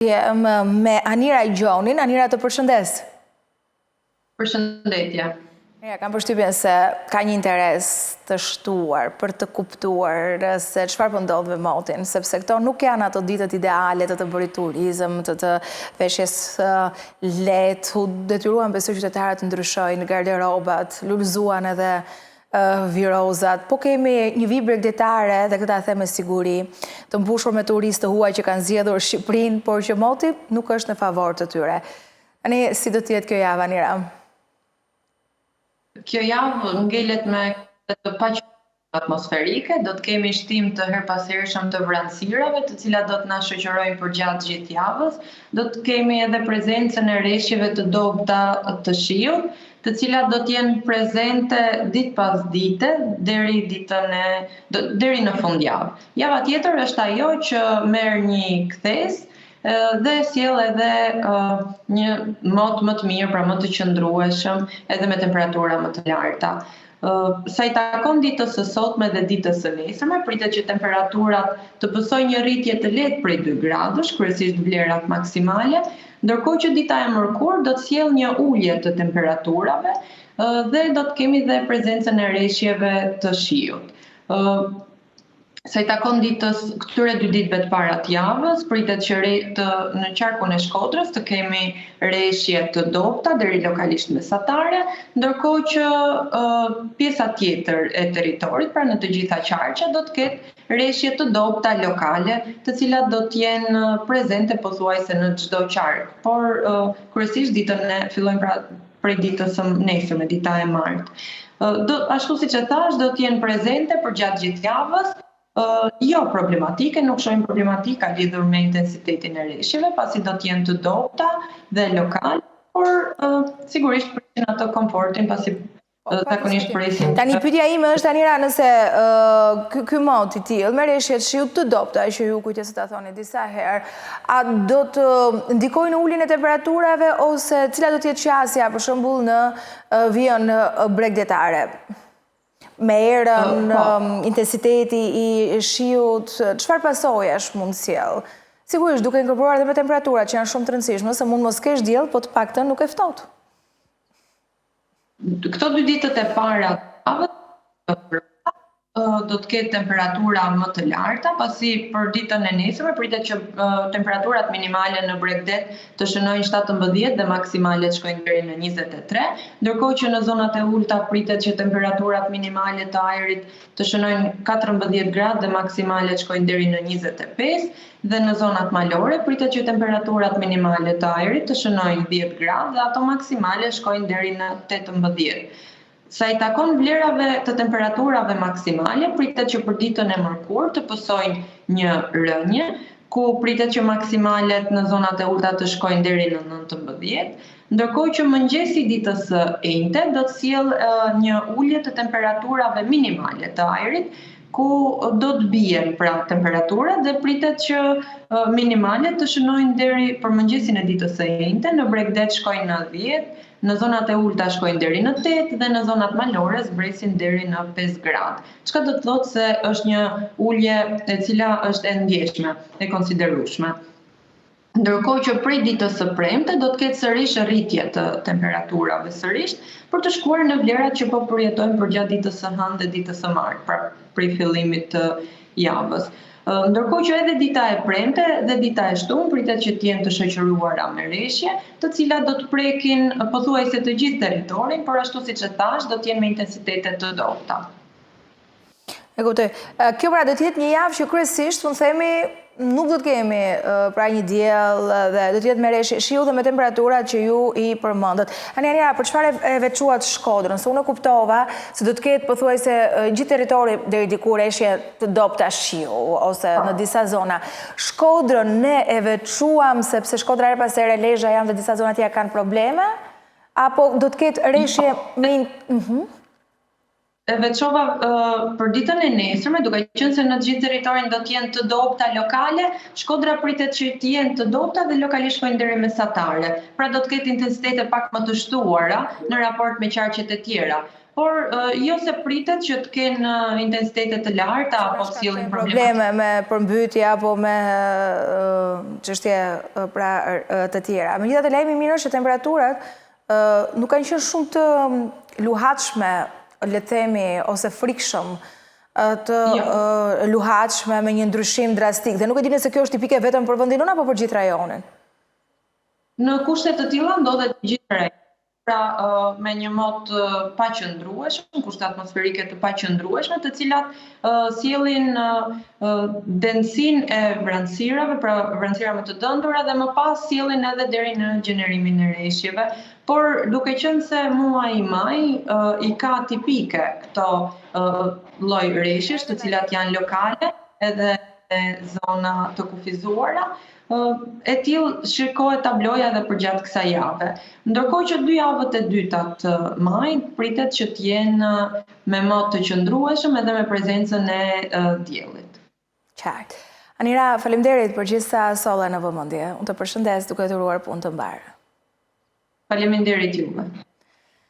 Me Anira Gjonin. Anira, të përshëndes. Përshëndetje. Kam përshtypjen se ka një interes të shtuar për të kuptuar se çfarë po ndodh me motin, sepse këto nuk janë ato ditët ideale të bërit turizëm, të veshjes lehtë, u detyruan besoj qytetarët të ndryshojnë garderobat, lulëzuan edhe virozat, po kemi një vijë bregdetare, dhe këta them me siguri, të mbushur me turistë të huaj që kanë zgjedhur Shqipërinë, por që moti nuk është në favor të tyre. Tani, si do të jetë kjo javë, Anira? Kjo javë ngelet me të paqëllimit atmosferike, do të kemi shtim të herpashershëm të vranësirave, të cilat do të na shoqërojnë përgjatë gjithë javës, do të kemi edhe prezencën e rreshjeve të dobta të shiut, të cilat do të jenë prezente ditë pas dite deri në fundjavë. Java tjetër është ajo që merr një kthesë dhe sjell edhe një mot më të mirë, pra më të qëndrueshëm, edhe me temperatura më të larta. Sa i takon ditës së sotme dhe ditës së nesërme, pritet që temperaturat të pësojnë një rritje të lehtë prej 2 gradësh, kryesisht vlerat maksimale, ndërkohë që dita e mërkurë do të sjellë një ulje të temperaturave dhe do të kemi dhe prezencën e rreshjeve të shiut. Sa i takon ditës këtyre 2 ditëve të para të javës, pritet që në qarkun e Shkodrës të kemi rreshje të dobta deri lokalisht mesatare, ndërkohë që pjesa tjetër e territorit, pra në të gjitha qarqet, do të ketë rreshje të dobta lokale, të cilat do të jenë prezente pothuajse në çdo qark, por kryesisht ditën e fillojnë pra prej ditës së nesërme, dita e martë. Ashtu siç e thash, do të jenë prezente përgjatë gjithë javës. Jo problematike, nuk shohim problematika lidhur me intensitetin e rreshjeve, pasi do të jenë të dobta dhe lokale, por sigurisht presin ato komfortin, pasi zakonisht presin. Tani pyetja ime është, Anira, nëse ky mot i tillë me rreshje të shiut të dobta, që ju kujtesë ta thoni disa herë, a do të ndikojë në uljen e temperaturave ose cila do të jetë qasja për shembull në vijën bregdetare? Me erën, intensiteti i shiut, çfarë pasojash mund sjell? Sigurisht duke inkorporuar edhe me temperaturat që janë shumë të rëndësishme, se mund mos kesh diell, po të paktën nuk e ftohet. Këto 2 ditët e para do të ketë temperatura më të larta, pasi për ditën e nesërme pritet që temperaturat minimale në Bregdet të shënojnë 17 dhe maksimalet shkojnë deri në 23, ndërkohë që në zonat e ulta pritet që temperaturat minimale të ajrit të shënojnë 14 gradë dhe maksimalet shkojnë deri në 25, dhe në zonat malore pritet që temperaturat minimale të ajrit të shënojnë 10 gradë dhe ato maksimale shkojnë deri në 18. Sa i takon vlerave të temperaturave maksimale, pritet që për ditën e mërkurë të pësojnë një rënje, ku pritet që maksimalet në zonat e ulta të shkojnë deri në 19, ndërkohë që mëngjesi ditës së enjte do të sjellë një ulje të temperaturave minimale të ajrit, ku do të bien pra temperaturat dhe pritet që minimalet të shënojnë deri për mëngjesin e ditës së enjte, në Bregdet shkojnë në 10, në zonat e ulta shkojnë deri në 8 dhe në zonat malore zbresin deri në 5 gradë. Çka do të thotë se është një ulje e cila është e ndjeshme, e konsiderueshme. Ndërkohë që prej ditës së premte do të ketë sërish rritje të temperaturave sërish për të shkuar në vlerat që po përjetojmë përgjatë ditës së hënë dhe ditës së martë, pra prej fillimit të javës. Ndërkohë që edhe dita e premte dhe dita e shtunë pritet që të jenë të shoqëruara me rreshje, të cilat do të prekin pothuajse të gjithë territorin, por ashtu siç e thash, do të jenë me intensitete të dobta. E kuptoj. Kjo pra do të jetë një javë që kryesisht mund themi nuk do të kemi pra një diell dhe do të jetë me rreshje shiu dhe me temperaturat që ju i përmendët. Anira, për çfarë e veçuat Shkodrën? Se unë kuptova se do të ketë pothuajse gjithë territori deri diku rreshje të dobta shiu ose në disa zona. Shkodrën ne e veçuam sepse Shkodra her pas here Lezhë janë dhe disa zona tjera kanë probleme, apo do të ketë rreshje me E veçova për ditën e nesërme, duke qenë se në gjithë territorin do të jenë të dobta lokale, Shkodra pritet që të jenë të dobta dhe lokalisht shkojnë deri mesatare. Pra do të ketë intensitete pak më të shtuara në raport me qarqet e tjera. por jo se pritet që të kenë intensitete të larta apo sjellin probleme me përmbytje apo me çështje pra të tjera. Megjithatë lajmi mirë është që temperaturat nuk kanë qenë shumë të luhatshme, le të themi, ose frikshëm, të luhatshme me një ndryshim drastik. Dhe nuk e dini se kjo është tipike vetëm për vendin tonë apo për gjithë rajonin? Në kushte të tilla ndodhet gjithë rajonin. Pra me një mot pa qëndrueshme, kushte atmosferike të pa qëndrueshme, të cilat sjellin densin e vranësirave, pra vranësira më të dëndura dhe më pas sjellin edhe deri në gjenerimin e reshjeve. Por duke qenë se muaji maj i ka tipike këto lloj reshjesh, të cilat janë lokale edhe zona të kufizuara, e tillë shikohet tabloja edhe për gjatë kësaj jave. Ndërkohë që 2 javët e dyta të majit pritet që të jenë me mot të qëndrueshëm edhe me prezencën e diellit. Qartë. Anira, faleminderit për gjithë sa solla në vëmendje. Unë të përshëndes duke të uruar punë të mbarë. Faleminderit juve.